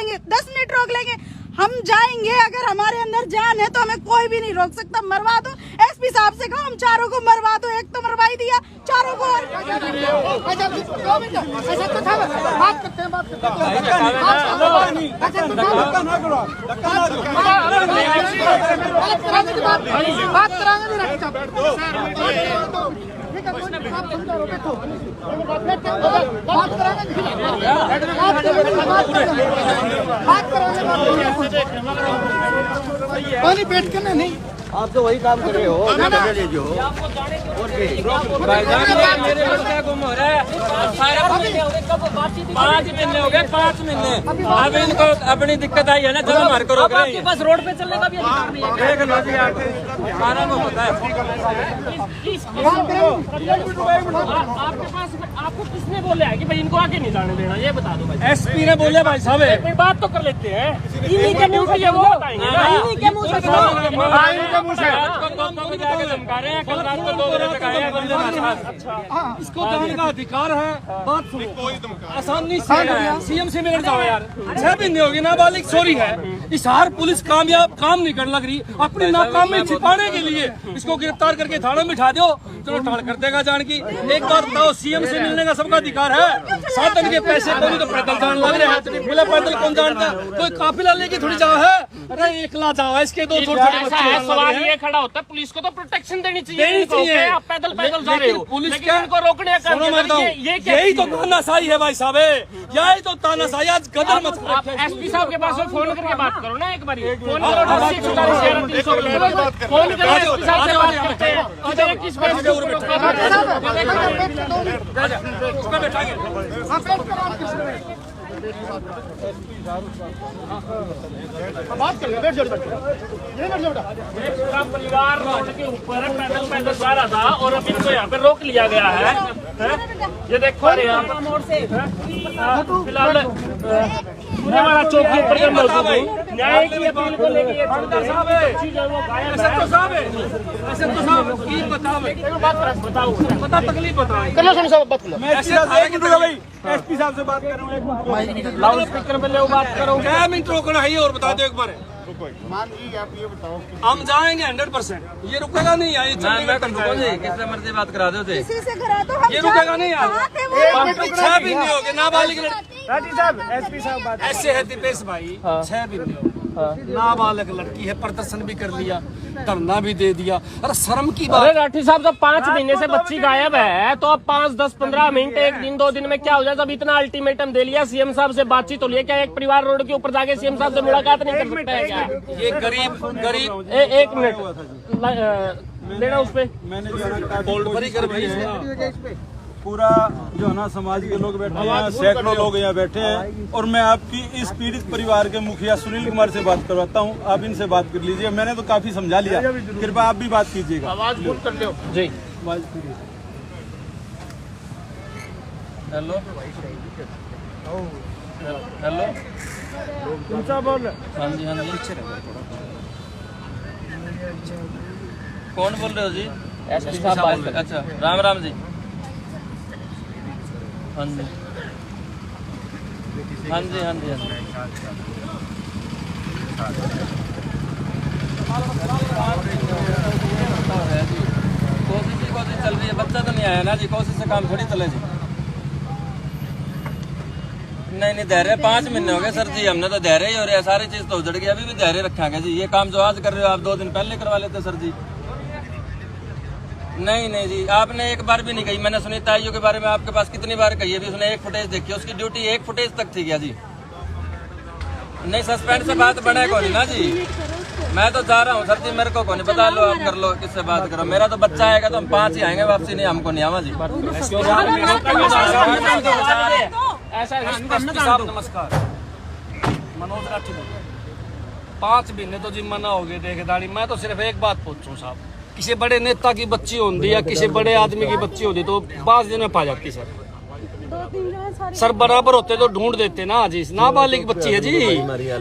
लेंगे, 10 मिनट रोक लेंगे, हम जाएंगे। अगर हमारे अंदर जान है तो हमें कोई भी नहीं रोक सकता। मरवा दो, एसपी साहब से कहो हम चारों को मरवा दो। एक तो मरवा ही दिया, चारों को पानी पेट करना नहीं। आप तो वही काम कर रहे हो, भाईजान मेरे लड़का गुम हो रहा है, 5 महीने हो गए, 5 महीने। अब इनको अपनी दिक्कत आई है ना, जब हमारे को रोक रहे हैं। बस रोड पे चलने का भी अधिकार नहीं है। देख लो जी, सारा को पता है। आपके पास आपको किसने बोला है कि भाई इनको आगे नहीं जाने देना, ये बता दो भाई। एसपी ने बोले भाई साहब कोई बात तो कर लेते हैं, इन्हीं के मुंह से ये वो बताएंगे ना, इन्हीं के मुंह से इसको जाने का अधिकार है। बात सुनो, आसानी से सीएम से मिलने जाओ यार। 6 महीने होगी, नाबालिग चोरी है। इस हार पुलिस कामयाब काम नहीं करने लग रही, अपनी नाकामी छिपाने के लिए इसको गिरफ्तार करके थाने में बिठा दो, चलो टाल कर देगा जान की। एक बार बताओ, सीएम से मिलने का सबका अधिकार है। साधन के पैसे कोई तो पैदल जान लग रहे हैं, बोले पैदल कौन जानता, कोई काफिला लेके थोड़ी जाओ है। अरे एकला जाओ, इसके 2 छोटे बच्चे हैं। सवाल ये खड़ा होता है, पुलिस को तो प्रोटेक्शन देनी चाहिए। आप पैदल जा रहे हो, पुलिस लेकिन इनको रोकने का यही तो तानाशाही है भाई साहब, यही तो तानाशाही। आज कदर मत आप एसपी साहब के पास फोन करके बात करो ना, एक बार फोन करो, फोन करो एसपी साहब से बात करते हैं। किस बात के ऊपर परिवार रोड के ऊपर पैदल जा रहा था और अब इनको यहाँ पे रोक लिया गया है। ये देख पा रहे हैं फिलहाल वाला चौक के ऊपर न्याय की अपील को लेके तकलीफ बताओ। एसपी साहब से बात करूँ, लाउड स्पीकर पे ले बात करो। 5 मिनट रोकना है और बता दो एक बार। मान लीजिए आप ये बताओ, हम जाएंगे 100%, ये रुकेगा नहीं यार। किससे मर्जी बात करा दो, किसी से करा दो, हम ये रुकेगा नहीं यार। 6 महीने हो गए, नाबालिग एसपी साहब बात ऐसे है दीपेश भाई। 6 महीने हो गए, नाबालिग लड़की है, प्रदर्शन भी कर लिया, धरना भी दे दिया। अरे शर्म की बात। अरे राठी साहब, जब 5 महीने से बच्ची गायब है तो अब 5, 10, 15 मिनट, 1 दिन 2 दिन में क्या हो जाए? जब इतना अल्टीमेटम दे लिया, सीएम साहब से बातचीत हो लिया, क्या एक परिवार रोड के ऊपर जाके सीएम साहब से मुलाकात नहीं कर सकता है क्या? ये गरीब 1 मिनट लेना उस पे। मैंने पूरा जो है ना समाज के लोग बैठे हैं, सैकड़ों लोग यहाँ बैठे हैं, और मैं आपकी इस पीड़ित परिवार के मुखिया सुनील कुमार से बात करवाता हूँ। आप इनसे बात कर लीजिए, मैंने तो काफी समझा लिया, कृपया आप भी बात कीजिएगा। आवाज फुल कर लो जी। हेलो हेलो, बोल हाँ जी हाँ जी, कौन बोल रहे हो जी? एसपी साहब बात कर। अच्छा, राम राम जी। हाँ जी हाँ जी हाँ जी हाँ जी। कोशिश चल रही है, बच्चा तो नहीं आया ना जी, कोशिश से काम थोड़ी चले जी। नहीं धैर्य 5 महीने हो गए सर जी, हमने तो धैर्य ही हो रहा है, सारी चीज तो उजड़ गई, अभी भी धैर्य रखेंगे जी। ये काम जो आज कर रहे हो आप 2 दिन पहले करवा लेते सर जी। नहीं जी, आपने एक बार भी नहीं कही। मैंने सुनीता आईओ के बारे में आपके पास कितनी बार कही है, भी उसने 1 फुटेज देखी, उसकी ड्यूटी 1 फुटेज तक थी क्या जी? नहीं, सस्पेंड से बात बने को नहीं ना जी। मैं तो जा रहा हूँ सर जी, मेरे को नहीं पता, लो आप कर लो, किससे बात करो। मेरा तो बच्चा आएगा तो हम 5 ही आएंगे, वापसी नहीं, हमको नहीं आवा जी। नमस्कार, मनोज राठी। 5 महीने तो जी मना हो गए देखेदारी। मैं तो सिर्फ एक बात पूछूं साहब, किसी बड़े नेता की बच्ची होती या किसी बड़े आदमी की बच्ची होती तो 5 दिन में पा जाती सर बराबर होते तो ढूंढ देते ना जी। नाबालिग बच्ची है जी,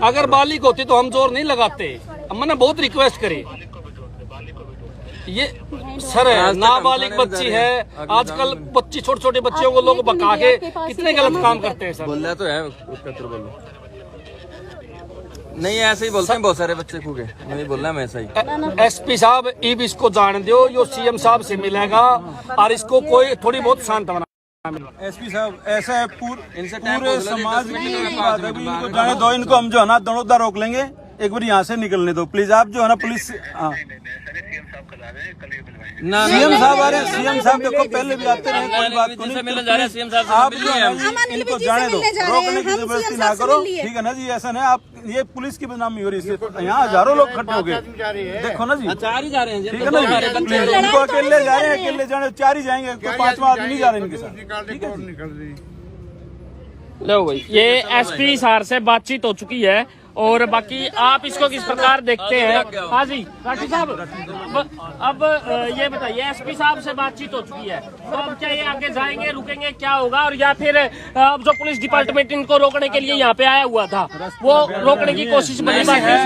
अगर बालिग होती तो हम जोर नहीं लगाते। मैंने बहुत रिक्वेस्ट करी, ये सर नाबालिग बच्ची है। आजकल बच्ची, छोटे छोटे बच्चियों को लोग बका के कितने गलत काम करते हैं सर। बोल रहा तो है, उत्तर बोलो। नहीं ऐसे ही बोलते हैं बहुत सारे बच्चे खूके, नहीं बोलना मैं ऐसा ही। एसपी साहब अब इसको जान दो, यो सीएम साहब से मिलेगा और इसको कोई थोड़ी बहुत सांत्वना। एसपी साहब ऐसा है पूरे समाज की बात है, इनको जाने दो, इनको हम जो है ना दोनों रोक लेंगे, एक बार यहाँ से निकलने दो प्लीज। आप जो है ना पुलिस सीएम साहब आ रहे हैं, सीएम साहब देखो पहले भी आते रहे, कोई बात नहीं, मिलने जा रहे हैं सीएम साहब से, आप जो है इनको जाने दो, रोकने की जबरदस्ती ना करो, ठीक है ना जी। ऐसा नहीं आप ये पुलिस की बदनामी हो रही है, यहाँ हजारों लोग इकट्ठे हो गए, देखो ना जी, 4 ही जा रहे हैं, ठीक है ना जी। इनको अकेले जा रहे हैं, अकेले जाने 4 ही जाएंगे, तो 5वां आदमी नहीं जा रहे इनके साथ, ठीक है। लो भाई, ये एसपी सर से बातचीत हो चुकी है और बाकी आप इसको किस प्रकार देखते हैं? हाँ जी राठी साहब, अब ये बताइए, एसपी साहब से बातचीत हो चुकी है, तो अब क्या ये आगे जाएंगे, रुकेंगे, क्या होगा? और या फिर अब जो पुलिस डिपार्टमेंट इनको रोकने के लिए यहाँ पे आया हुआ था, वो रोकने की कोशिश इसी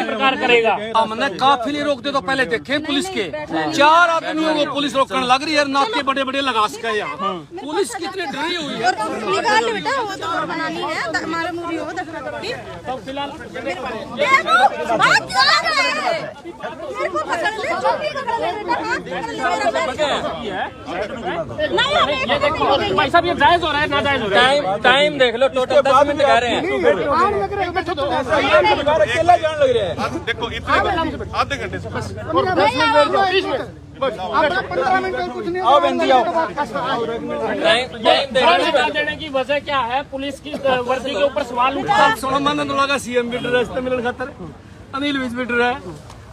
प्रकार करेगा? हमने काफिले रोक दे तो पहले देखे पुलिस के 4 आदमियों को पुलिस रोकने लग रही है, नाक के बड़े बड़े लगा सके यहाँ। पुलिस कितनी डरी हुई है। निकाल बेटा, वो तो बनानी है, हमारे मूवी हो दखना। तो फिलहाल मेरे को पकड़ ले, चौकी पकड़ ले बेटा, ये देखो भाई साहब, ये जायज हो रहा है नाजायज हो रहा है? टाइम देख लो, टोटल 10 मिनट कह रहे हैं। अकेला जाने लग रहे हैं, देखो इतने आधे घंटे से बस आओ बहन जी आओ। बता देने की वजह क्या है? पुलिस की वर्दी के ऊपर सवाल उठा। सोना मन लगा सीएम भी डर है, मिलन खातर अनिल विज भी डर है।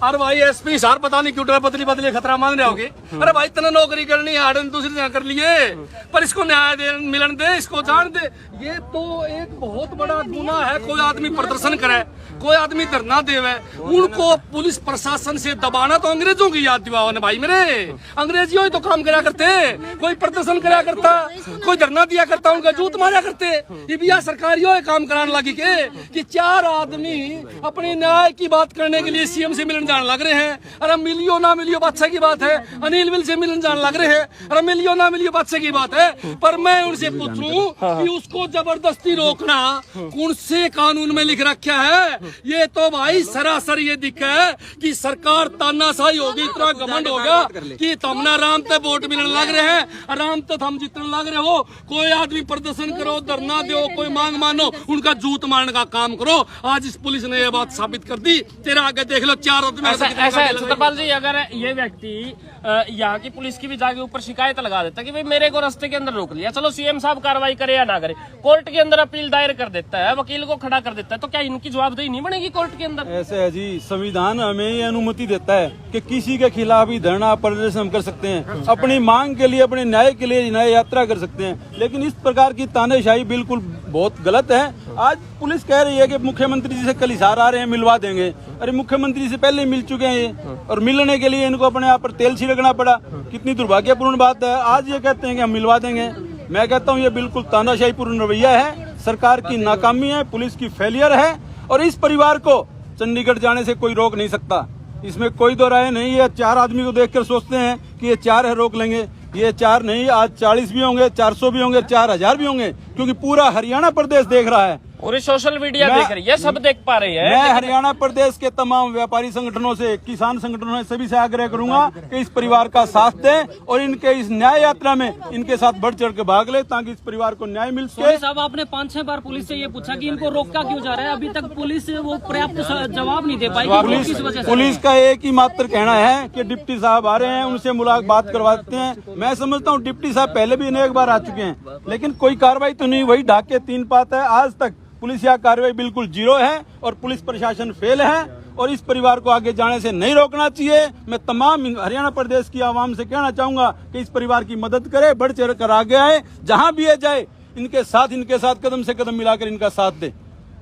अरे भाई एसपी सर पता नहीं क्यों डर, बदली बदली खतरा मान रहे होगे। अरे भाई इतना नौकरी करनी है, आड़न दूसरी जगह कर लिए, पर इसको न्याय दे, मिलन दे, इसको जान दे। ये तो एक बहुत बड़ा गुनाह है, कोई आदमी प्रदर्शन करे, कोई आदमी धरना देवे, उनको पुलिस प्रशासन से दबाना तो अंग्रेजों की याद दिलाओ ना भाई मेरे। अंग्रेजियों ही तो काम करा करते, कोई प्रदर्शन करा करता, कोई धरना दिया करता, उनका जूत मारा करते। ये भी सरकारियों काम कराने लगी के कि 4 आदमी अपने न्याय की बात करने के लिए सीएम से मिलन जान लग रहे हैं। अरे मिलियो ना मिलियो बादशाह की बात है, अनिल विल से मिलन जान लग रहे हैं। अरे मिलियो ना मिलियो बादशाह की बात है, पर मैं उनसे पूछूं कि उसको जबरदस्ती रोकना कौन से कानून में लिख रखा है? ये तो भाई सरासर ये दिखा है कि सरकार तानाशाही होगी, इतना घमंड हो गया कि तुमने आराम से वोट मिलने लग रहे हैं, आराम से हम जीतने लग रहे हो। कोई आदमी प्रदर्शन करो, धरना दो, कोई मांग मानो, उनका जूत मारने का काम करो। आज इस पुलिस ने ये बात साबित कर दी। तेरा आगे देख लो, 4 आदमी ऐसा है छत्रपाल जी, अगर ये व्यक्ति यहाँ की पुलिस की भी जाके ऊपर शिकायत लगा देता कि भाई मेरे को रास्ते के अंदर रोक लिया, चलो सीएम साहब कार्रवाई करे या ना करे, कोर्ट के अंदर अपील दायर कर देता है, वकील को खड़ा कर देता है, तो क्या इनकी जवाबदेही नहीं बनेगी कोर्ट के अंदर? ऐसे है जी, संविधान हमें ये अनुमति देता है कि किसी के खिलाफ ही धरना प्रदर्शन हम कर सकते हैं, अपनी मांग के लिए, अपने न्याय के लिए न्याय यात्रा कर सकते हैं। लेकिन इस प्रकार की तानाशाही बिल्कुल बहुत गलत है। आज पुलिस कह रही है कि मुख्यमंत्री जी से कल हिसार आ रहे हैं, मिलवा देंगे। अरे मुख्यमंत्री से पहले मिल चुके हैं ये, और मिलने के लिए इनको अपने आप पर तेल छिड़कना पड़ा। कितनी दुर्भाग्यपूर्ण बात है। आज ये कहते हैं कि हम मिलवा देंगे। मैं कहता हूँ ये बिल्कुल तानाशाहीपूर्ण रवैया है, सरकार की नाकामी है, पुलिस की फेलियर है, और इस परिवार को चंडीगढ़ जाने से कोई रोक नहीं सकता। इसमें कोई दो राय नहीं है। 4 आदमी को देखकर सोचते हैं कि ये 4 है, रोक लेंगे। ये 4 नहीं, आज 40 भी होंगे, 400 भी होंगे, 4000 भी होंगे, क्योंकि पूरा हरियाणा प्रदेश देख रहा है, पूरी सोशल मीडिया देख रही है, सब देख पा रहे हैं। मैं हरियाणा प्रदेश के तमाम व्यापारी संगठनों से, किसान संगठनों से, सभी से आग्रह करूंगा कि इस परिवार का साथ दें और इनके इस न्याय यात्रा में इनके साथ बढ़ चढ़ के भाग ले, ताकि इस परिवार को न्याय मिल सके। साहब, आपने 5-6 बार पुलिस से ये पूछा कि इनको रोका क्यों जा रहा है, अभी तक पुलिस वो पर्याप्त जवाब नहीं दे पाई। पुलिस का एक ही मात्र कहना है कि डिप्टी साहब आ रहे हैं, उनसे मुलाकात करवाते हैं। मैं समझता हूँ डिप्टी साहब पहले भी अनेक बार आ चुके हैं, लेकिन कोई कार्रवाई तो नहीं, वही ढाके 3 पात है। आज तक पुलिस या कार्रवाई बिल्कुल जीरो है और पुलिस प्रशासन फेल है, और इस परिवार को आगे जाने से नहीं रोकना चाहिए। मैं तमाम हरियाणा प्रदेश की आवाम से कहना चाहूंगा कि इस परिवार की मदद करे, बढ़ चढ़ कर आगे आए, जहां भी ये जाए इनके साथ कदम से कदम मिलाकर इनका साथ दे।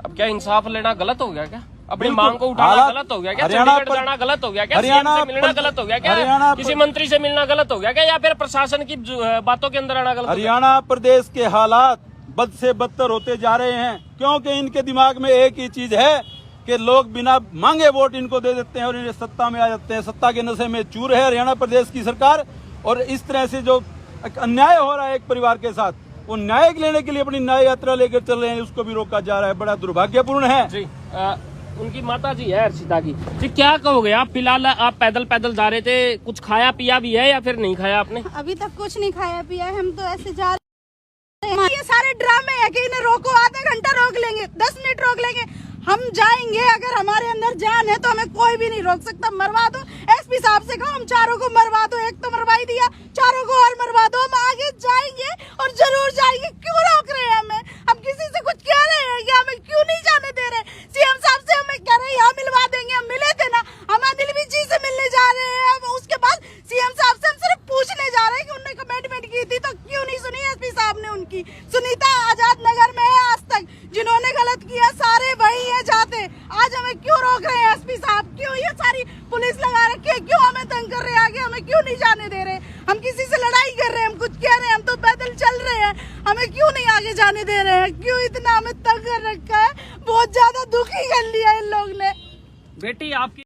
अब क्या इंसाफ लेना गलत हो गया क्या? अपनी मांग को उठाना गलत हो गया क्या? चंडीगढ़ जाना गलत हो गया क्या? सीएम से मिलना गलत हो गया क्या? किसी मंत्री से मिलना गलत हो गया क्या? या फिर प्रशासन की बातों के अंदर आना गलत? हरियाणा प्रदेश के हालात बद से बदतर होते जा रहे हैं, क्योंकि इनके दिमाग में एक ही चीज है कि लोग बिना मांगे वोट इनको दे देते हैं और इन्हें सत्ता में आ जाते हैं। सत्ता के नशे में चूर है हरियाणा प्रदेश की सरकार, और इस तरह से जो अन्याय हो रहा है एक परिवार के साथ, वो न्याय लेने के लिए अपनी न्याय यात्रा लेकर चल रहे हैं, उसको भी रोका जा रहा है। बड़ा दुर्भाग्यपूर्ण है। जी उनकी माता जी है हर्षिता की जी। क्या कहोगे आप? फिलहाल आप पैदल पैदल जा रहे थे, कुछ खाया पिया भी है या फिर नहीं खाया आपने? अभी तक कुछ नहीं खाया पिया है, हम तो ऐसे जा रहे हैं। ये सारे ड्रामे है कि इन्हें रोको, आधा घंटा रोक लेंगे, 10 मिनट रोक लेंगे, हम जाएंगे। अगर हमारे अंदर जान है तो हमें कोई भी नहीं रोक सकता। मरवा दो, एसपी साहब से कहो हम चारों को मरवा दो, एक तो मरवा ही दिया, चारों को और मरवा दो। हम आगे जाएंगे और जरूर जाएंगे। क्यों रोक रहे हैं हमें? हम किसी से कुछ कह रहे हैं कि हमें क्यों नहीं जाने दे रहे? सीएम साहब से हमें कह रहे हैं यहाँ मिलवा देंगे, हम मिले थे ना, हम आदिल जी से मिलने जा रहे हैं। हम उसके बाद सीएम साहब से हम सिर्फ पूछने जा रहे हैं कि उन्होंने कमिटमेंट की थी तो क्यों नहीं सुनी एसपी साहब ने उनकी? सुनीता आजाद नगर में है आज तक, जिन्होंने गलत किया सारे वही है जाते। आज हमें क्यों रोक रहे हैं एसपी साहब? क्यों ये सारी पुलिस लगा रखी है? क्यों हमें तंग कर रहे हैं? आगे हमें क्यों नहीं जाने दे रहे? हम किसी से लड़ाई कर रहे हैं, हम कुछ कह रहे हैं, हम तो पैदल चल रहे हैं, हमें क्यों नहीं आगे जाने दे रहे हैं? क्यों इतना हमें तंग कर रखा है? बहुत ज्यादा दुखी कर लिया इन लोग ने। बेटी आपकी